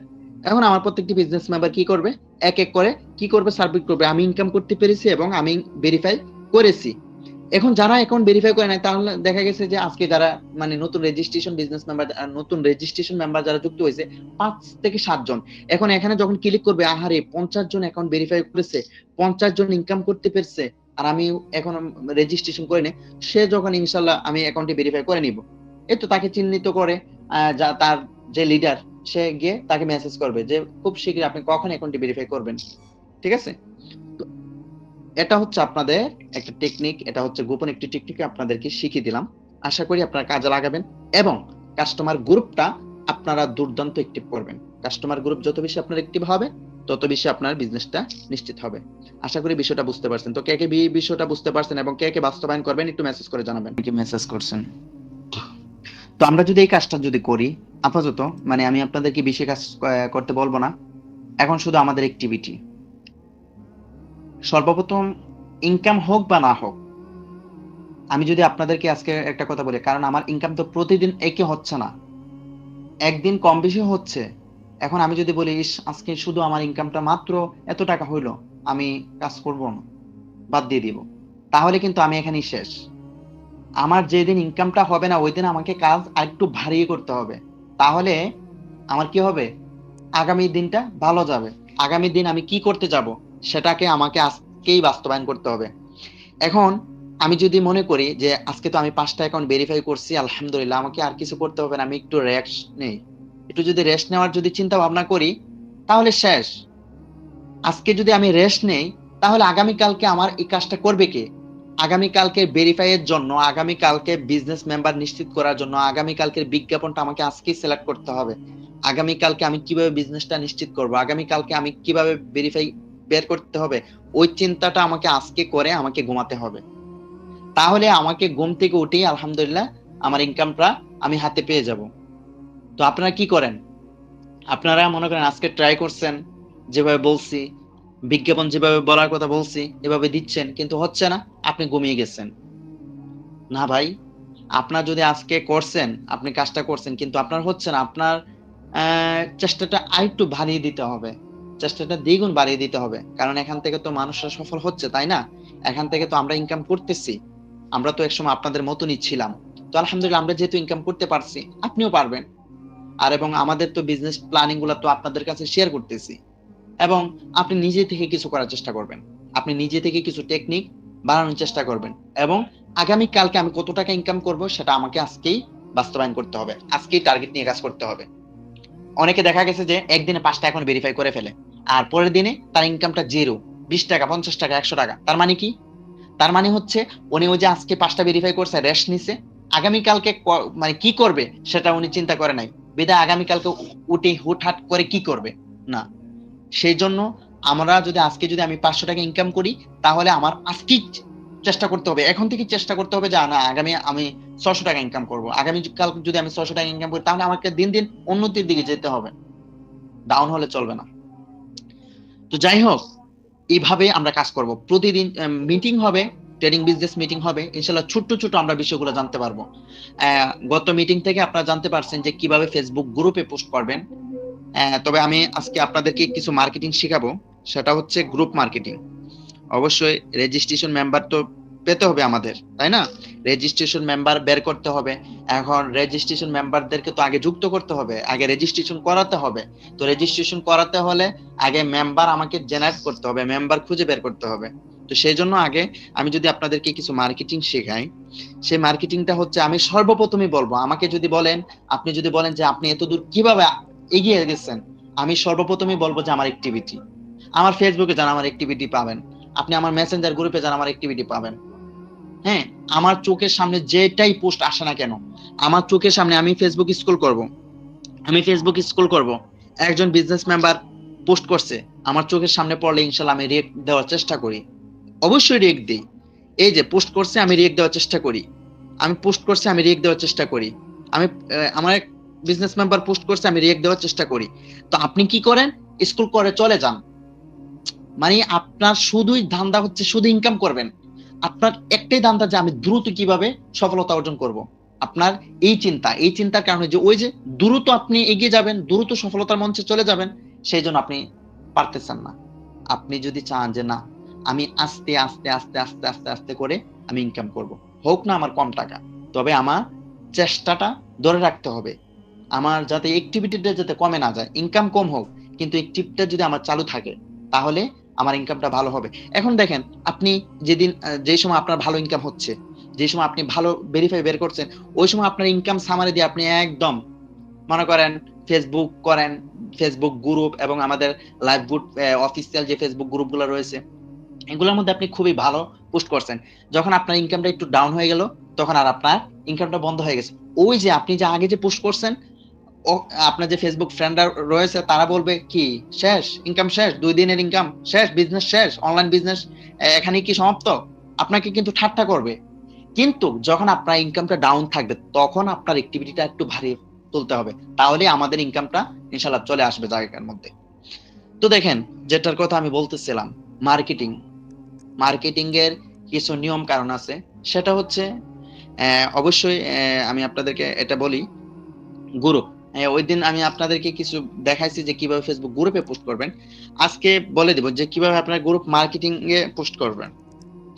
এখন আমার প্রত্যেকটি বিজনেস মেম্বার কি করবে, এক এক করে কি করবে, সাবমিট করবে, আমি ইনকাম করতে পেরেছি এবং আমি ভেরিফাই করেছি। এখন যারা অ্যাকাউন্ট ভেরিফাই করে নাই, তাহলে দেখা গেছে যে আজকে যারা মানে নতুন রেজিস্ট্রেশন বিজনেস মেম্বার, নতুন রেজিস্ট্রেশন মেম্বার যারা যুক্ত হয়েছে 5 থেকে 7 জন। এখন এখানে যখন ক্লিক করবে, আহারে 50 জন অ্যাকাউন্ট ভেরিফাই করেছে, 50 জন ইনকাম করতে পেরেছে, আর আমি এখন রেজিস্ট্রেশন করে নেই, সে যখন ইনশাল্লাহ আমি অ্যাকাউন্টটি ভেরিফাই করে নিব, এই তো তাকে চিহ্নিত করে যা তার যে লিডার, সে গিয়ে তাকে মেসেজ করবে যে খুব শীঘ্রই আপনি কখন অ্যাকাউন্টটি ভেরিফাই করবেন, ঠিক আছে? তো এটা হচ্ছে আপনাদের একটা টেকনিক, এটা হচ্ছে গোপন একটি টেকনিক আপনাদেরকে শিখিয়ে দিলাম, আশা করি আপনারা কাজে লাগাবেন এবং কাস্টমার গ্রুপটা আপনারা দুর্দান্ত অ্যাক্টিভ করবেন। কাস্টমার গ্রুপ যত বেশি আপনার অ্যাক্টিভ হবে তত বেশি আপনার বিজনেসটা নিশ্চিত হবে। আশা করি বিষয়টা বুঝতে পারছেন। তো কে কে বিষয়টা বুঝতে পারছেন এবং কে কে বাস্তবায়ন করবেন একটু মেসেজ করে জানাবেন, কি মেসেজ করছেন। তো আমরা যদি এই কাজটা যদি করি আপাতত, মানে আমি আপনাদেরকে বেশি কাজ করতে বলবো না, এখন শুধু আমাদের অ্যাক্টিভিটি, সর্বপ্রথম ইনকাম হোক বা না হোক, আমি যদি আপনাদেরকে আজকে একটা কথা বলি, কারণ আমার ইনকাম তো প্রতিদিন একই হচ্ছে না, একদিন কম বেশি হচ্ছে। এখন আমি যদি বলি ইস আজকে শুধু আমার ইনকামটা মাত্র এত টাকা হইলো, আমি কাজ করব না, বাদ দিয়ে দিব, তাহলে কিন্তু আমি এখানেই শেষ। আমার যেদিন ইনকামটা হবে না ওই দিন আমাকে কাজ আরেকটু ভারী করতে হবে, তাহলে আমার কি হবে, আগামী দিনটা ভালো যাবে। আগামী দিন আমি কি করতে যাব সেটাকে আমাকে আজকেই বাস্তবায়ন করতে হবে। এখন আমি যদি মনে করি যে আজকে তো আমি 5টা অ্যাকাউন্ট ভেরিফাই করছি, আলহামদুলিল্লাহ আমাকে আর কিছু করতে হবে না, আমি একটু রেস্ট নেই, একটু যদি রেস্ট নেওয়ার যদি চিন্তা ভাবনা করি তাহলে শেষ। আজকে যদি আমি রেস্ট নেই তাহলে আগামী কালকে আমার এই কাজটা করবে কে? আগামী কালকে ভেরিফাই এর জন্য, আগামী কালকে বিজনেস মেম্বার নিশ্চিত করার জন্য, আগামী কালকের বিজ্ঞাপনটা আমাকে আজকেই সিলেক্ট করতে হবে। আগামী কালকে আমি কিভাবে বিজনেসটা নিশ্চিত করব, আগামী কালকে আমি কিভাবে ভেরিফাই বের করতে হবে, ওই চিন্তাটা আমাকে আজকে করে আমাকে ঘুমাতে হবে। তাহলে আমাকে ঘুম থেকে উঠেই আলহামদুলিল্লাহ আমার ইনকামটা আমি হাতে পেয়ে যাব। তো আপনারা কি করেন, আপনারা মনে করেন আজকে ট্রাই করছেন, যেভাবে বলছি, বিজ্ঞাপন যেভাবে বলার কথা বলছি এভাবে দিচ্ছেন, কিন্তু হচ্ছে না, আপনি ঘুমিয়ে গেছেন। না ভাই, আপনার যদি আজকে করছেন, আপনি কাজটা করছেন কিন্তু আপনার হচ্ছে না, আপনার চেষ্টাটা আরেকটু বাড়িয়ে দিতে হবে। চেষ্টাটা দ্বিগুণ বাড়িয়ে দিতে হবে, কারণ এখান থেকে তো মানুষরা সফল হচ্ছে, তাই না? এখান থেকে তো আমরা ইনকাম করতেছি। আমরা তো একসময় আপনাদের মতনই ছিলাম। তো আলহামদুলিল্লাহ আমরা যেহেতু ইনকাম করতে পারছি, আপনিও পারবেন। আর এবং আমাদের তো বিজনেস প্ল্যানিং গুলো তো আপনাদের কাছে শেয়ার করতেছি, এবং আপনি নিজে থেকে কিছু করার চেষ্টা করবেন। আপনি নিজে থেকে কিছু টেকনিক বানানোর চেষ্টা করবেন, এবং আগামী কালকে আমি কত টাকা ইনকাম করব সেটা আমাকে আজকেই বাস্তবায়ন করতে হবে, আজকেই টার্গেট নিয়ে কাজ করতে হবে। অনেকে দেখা গেছে যে একদিনে 5টা অ্যাকাউন্ট ভেরিফাই করে ফেলে, আর পরের দিনে তার ইনকামটা জিরো, 20 টাকা, 50 টাকা, 100 টাকা। তার মানে কি? তার মানে হচ্ছে উনি ওই যে আজকে 5টা ভেরিফাই করছে, রেস্ট নিছে, আগামীকালকে মানে কি করবে সেটা উনি চিন্তা করে নাই, বিধায় আগামীকালকে উঠে হুটহাট করে কি করবে না। সেই জন্য আমরা যদি আজকে যদি আমি 500 টাকা ইনকাম করি, তাহলে আমার আজকেই চেষ্টা করতে হবে, এখন থেকে চেষ্টা করতে হবে যে না, আগামী আমি 600 টাকা ইনকাম করব। আগামী কাল যদি আমি 600 টাকা ইনকাম করি, তাহলে আমাকে দিন দিন উন্নতির দিকে যেতে হবে, ডাউন হলে চলবে না। তো যাই হোক, এইভাবে আমরা কাজ করব। প্রতিদিন মিটিং হবে, ট্রেডিং বিজনেস মিটিং হবে, ইনশাল্লাহ ছোট্ট ছোট আমরা বিষয়গুলো জানতে পারবো। গত মিটিং থেকে আপনারা জানতে পারছেন যে কিভাবে ফেসবুক গ্রুপে পোস্ট করবেন। তবে আমি আজকে আপনাদেরকে কিছু মার্কেটিং শেখাবো, সেটা হচ্ছে গ্রুপ মার্কেটিং। অবশ্যই রেজিস্ট্রেশন মেম্বার তো পেতে হবে আমাদের, তাই না? রেজিস্ট্রেশন মেম্বার বের করতে হবে। এখন রেজিস্ট্রেশন মেম্বারদেরকে তো আগে যুক্ত করতে হবে, আগে রেজিস্ট্রেশন করাতে হবে। তো রেজিস্ট্রেশন করাতে হলে আগে মেম্বার আমাকে জেনারেট করতে হবে, মেম্বার খুঁজে বের করতে হবে। তো সেই জন্য আগে আমি যদি আপনাদেরকে কিছু মার্কেটিং শেখাই, সেই মার্কেটিংটা হচ্ছে আমি সর্বপ্রথমই বলবো, আমাকে যদি বলেন, আপনি যদি বলেন যে আপনি এতদূর কিভাবে এগিয়ে গেছেন, আমি সর্বপ্রথমই বলবো যে আমার অ্যাক্টিভিটি। আমার ফেসবুকে যান, আমার অ্যাক্টিভিটি পাবেন। আপনি আমার মেসেঞ্জার গ্রুপে যান, আমার অ্যাক্টিভিটি পাবেন। হ্যাঁ, আমার চোখের সামনে যেটাই পোস্ট আসে না কেন, আমার চোখের সামনে আমি ফেসবুক স্ক্রল করব, একজন বিজনেস মেম্বার পোস্ট করছে, আমার চোখের সামনে পড়লে ইনশাল্লাহ আমি রিয়েক্ট দেওয়ার চেষ্টা করি, অবশ্যই রিয়েক্ট দিই। এই যে পোস্ট করছে আমি রিয়েক্ট দেওয়ার চেষ্টা করি, আমি পোস্ট করছে আমি রিয়েক্ট দেওয়ার চেষ্টা করি, আমি আমার এক বিজনেস মেম্বার পোস্ট করছে আমি রিয়েক্ট দেওয়ার চেষ্টা করি। তো আপনি কি করেন? স্ক্রল করে চলে যান। মানে আপনার শুধুই ধান্দা হচ্ছে শুধু ইনকাম করবেন, আপনার একটাই ধান্দা যে আমি দ্রুত কিভাবে সফলতা অর্জন করব। আপনার এই চিন্তার কারণে যে ওই যে দ্রুত আপনি এগিয়ে যাবেন, দ্রুত সফলতার মঞ্চে চলে যাবেন, সেই জন্য আপনি পারতেছেন না। আপনি যদি চান যে না, আমি আস্তে আস্তে আস্তে আস্তে আস্তে আস্তে করে আমি ইনকাম করব, হোক না আমার কম টাকা, তবে আমার চেষ্টাটা ধরে রাখতে হবে। আমার যাতে অ্যাক্টিভিটিটা যাতে কমে না যায়, ইনকাম কম হোক কিন্তু অ্যাক্টিভিটিটা যদি আমার চালু থাকে, তাহলে আমার ইনকামটা ভালো হবে। এখন দেখেন, আপনি যেদিন যে সময় আপনার ভালো ইনকাম হচ্ছে, যে সময় আপনি ভালো ভেরিফাই বের করছেন, ওই সময় আপনার ইনকাম সামারি দিয়ে আপনি একদম মনে করেন ফেসবুক করেন, ফেসবুক গ্রুপ এবং আমাদের লাইভ গ্রুপ, অফিসিয়াল যে ফেসবুক গ্রুপগুলো রয়েছে, এগুলোর মধ্যে আপনি খুবই ভালো পোস্ট করছেন। যখন আপনার ইনকামটা একটু ডাউন হয়ে গেল, তখন আর আপনার ইনকামটা বন্ধ হয়ে গেছে। ওই যে আপনি যে আগে যে পোস্ট করছেন, ও আপনার যে ফেসবুক ফ্রেন্ডরা রয়েছে তারা বলবে কি, শেষ, ইনকাম শেষ, 2 দিনের ইনকাম শেষ, বিজনেস শেষ, অনলাইন বিজনেস এখানে কি সমাপ্ত? আপনাকে কিন্তু ঠাট্টা করবে। কিন্তু যখন আপনার ইনকামটা ডাউন থাকবে, তখন আপনার অ্যাক্টিভিটিটা একটু ভারী তুলতে হবে, তাহলে আমাদের ইনকামটা ইনশাল্লাহ চলে আসবে জায়গার মধ্যে। তো দেখেন, যেটার কথা আমি বলতেছিলাম, মার্কেটিং। মার্কেটিং এর কিছু নিয়ম কারণ আছে, সেটা হচ্ছে অবশ্যই আমি আপনাদেরকে এটা বলি, গ্রুপ। ওই দিন আমি আপনাদেরকে কিছু দেখাইছি যে কিভাবে ফেসবুক গ্রুপে পোস্ট করবেন। আজকে বলে দিব যে কিভাবে আপনার গ্রুপ মার্কেটিং এ পোস্ট করবেন।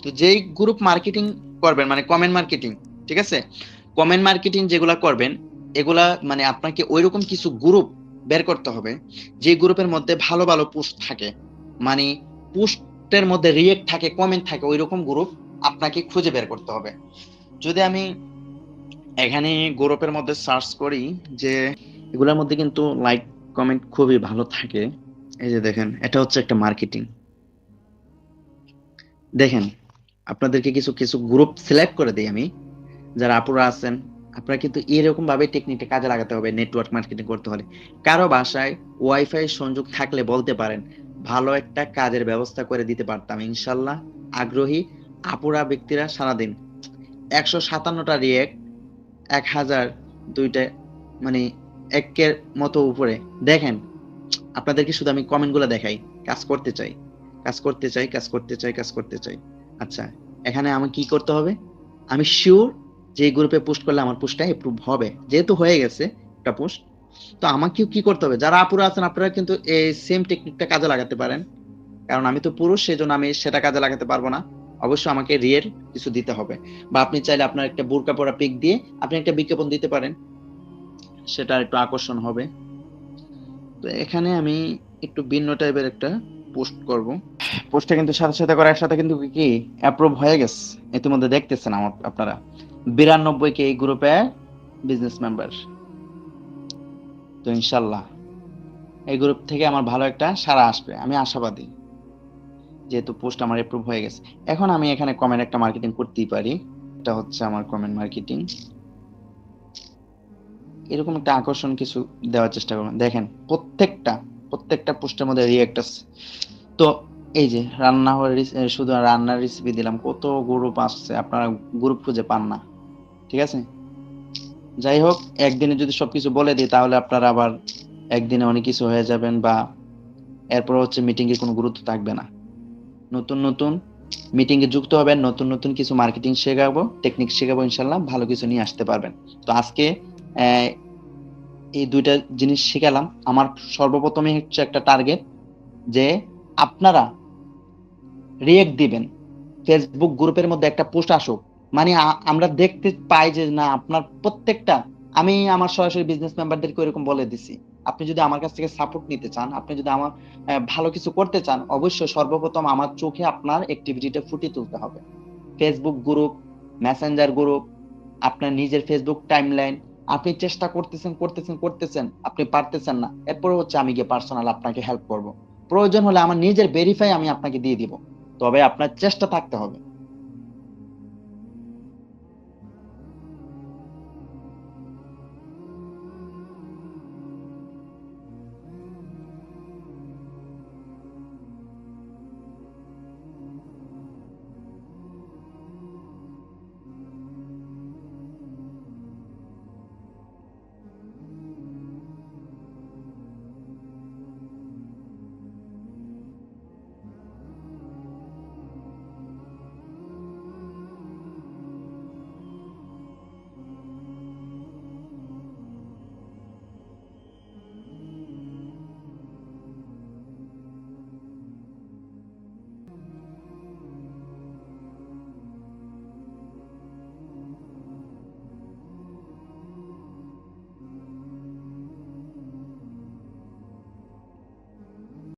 তো যেই গ্রুপ মার্কেটিং করবেন মানে কমেন্ট মার্কেটিং, ঠিক আছে? কমেন্ট মার্কেটিং যেগুলা করবেন, এগুলা মানে আপনাকে ওইরকম কিছু গ্রুপ বের করতে হবে, যে গ্রুপের মধ্যে ভালো ভালো পোস্ট থাকে, মানে পোস্টের মধ্যে রিয়েক্ট থাকে, কমেন্ট থাকে, ওইরকম গ্রুপ আপনাকে খুঁজে বের করতে হবে। যদি আমি এখানে গ্রুপের মধ্যে সার্চ করি, যে এগুলোর মধ্যে কিন্তু লাইক কমেন্ট খুবই ভালো থাকে। এই যে দেখেন, এটা হচ্ছে একটা মার্কেটিং। দেখেন, আপনাদেরকে কিছু কিছু গ্রুপ সিলেক্ট করে দিই আমি, যারা আপুরা আছেন, আপনারা কিন্তু এরকম ভাবে টেকনিকটা কাজে লাগাতে হবে নেটওয়ার্ক মার্কেটিং করতে হলে। কারো বাসায় ওয়াইফাই সংযোগ থাকলে বলতে পারেন, ভালো একটা কাজের ব্যবস্থা করে দিতে পারতাম ইনশাল্লাহ। আগ্রহী আপুরা ব্যক্তিরা সারাদিন 157টা রিয়েক্ট, 1000 2টা, মানে একের মতো উপরে। দেখেন, আপনাদেরকে শুধু আমি কমেন্ট গুলা দেখাই, কাজ করতে চাই, কাজ করতে চাই, কাজ করতে চাই, কাজ করতে চাই। আচ্ছা, এখানে আমি কি করতে হবে? আমি শিওর যে এই গ্রুপে পোস্ট করলে আমার পোস্টটা এপ্রুভ হবে, যেহেতু হয়ে গেছে একটা পোস্ট, তো আমাকেও কি করতে হবে, যারা আপুরা আছেন আপনারা কিন্তু এই সেম টেকনিকটা কাজে লাগাতে পারেন। কারণ আমি তো পুরুষ, সেজন্য আমি সেটা কাজে লাগাতে পারবো না। অবশ্যই আমাকে রিয়েল কিছু দিতে হবে। বা আপনি চাইলে আপনার একটা বোরকা পরা পিক দিয়ে আপনি একটা বিজ্ঞাপন দিতে পারেন। সেটা একটু আকর্ষণ হবে। তো এখানে আমি একটু ভিন্ন টাইপের একটা পোস্ট করব। পোস্টটা কিন্তু সাথে সাথে করার সাথে কিন্তু কি অ্যাপ্রুভ হয়ে গেছে। ইতিমধ্যে দেখতেছেন আপনারা 92 কে এই গ্রুপে বিজনেস মেম্বার। তো ইনশাল্লাহ এই গ্রুপ থেকে আমার ভালো একটা সাড়া আসবে, আমি আশাবাদী। যেহেতু পোস্ট আমার অ্যাপ্রুভ হয়ে গেছে, এখন আমি এখানে কমেন্ট একটা মার্কেটিং করতেই পারি। এটা হচ্ছে আমার কমেন্ট মার্কেটিং। এরকম একটা আকর্ষণ কিছু দেওয়ার চেষ্টা করবেন। দেখেন প্রত্যেকটা পোস্টের মধ্যে রিঅ্যাক্ট আছে। তো এই যে শুধু রান্নার রেসিপি দিলাম, কত গ্রুপ আসছে, আপনারা গ্রুপ খুঁজে পান না। ঠিক আছে, যাই হোক, একদিনে যদি সবকিছু বলে দিই তাহলে আপনারা আবার একদিনে অনেক কিছু হয়ে যাবেন, বা এরপর হচ্ছে মিটিং এর কোনো গুরুত্ব থাকবে না। নতুন নতুন মিটিং এ যুক্ত হবেন, নতুন নতুন কিছু মার্কেটিং শেখাবো, টেকনিক শেখাবো, ইনশাল্লাহ ভালো কিছু নিয়ে আসতে পারবেন। তো আজকে আহ, এই দুইটা জিনিস শিখালাম। আমার সর্বপ্রথমে হচ্ছে একটা টার্গেট, যে আপনারা রিয়েক্ট দিবেন, ফেসবুক গ্রুপের মধ্যে একটা পোস্ট আসুক, মানে আমরা দেখতে পাই যে না আপনার প্রত্যেকটা, আমি আমার সরাসরি বিজনেস মেম্বারদেরকে এরকম বলে দিছি, আপনি যদি আমার কাছ থেকে সাপোর্ট নিতে চান, আপনি যদি আমার ভালো কিছু করতে চান, অবশ্যই সর্বপ্রথম আমার চোখে আপনার অ্যাক্টিভিটিটা ফুটিয়ে তুলতে হবে। ফেসবুক গ্রুপ, মেসেঞ্জার গ্রুপ, আপনার নিজের ফেসবুক টাইমলাইন, আপনি চেষ্টা করতেছেন, আপনি পারতেছেন না, এরপরে হচ্ছে আমি গিয়ে পার্সোনাল আপনাকে হেল্প করব। প্রয়োজন হলে আমার নিজের ভেরিফাই আমি আপনাকে দিয়ে দিব, তবে আপনার চেষ্টা থাকতে হবে।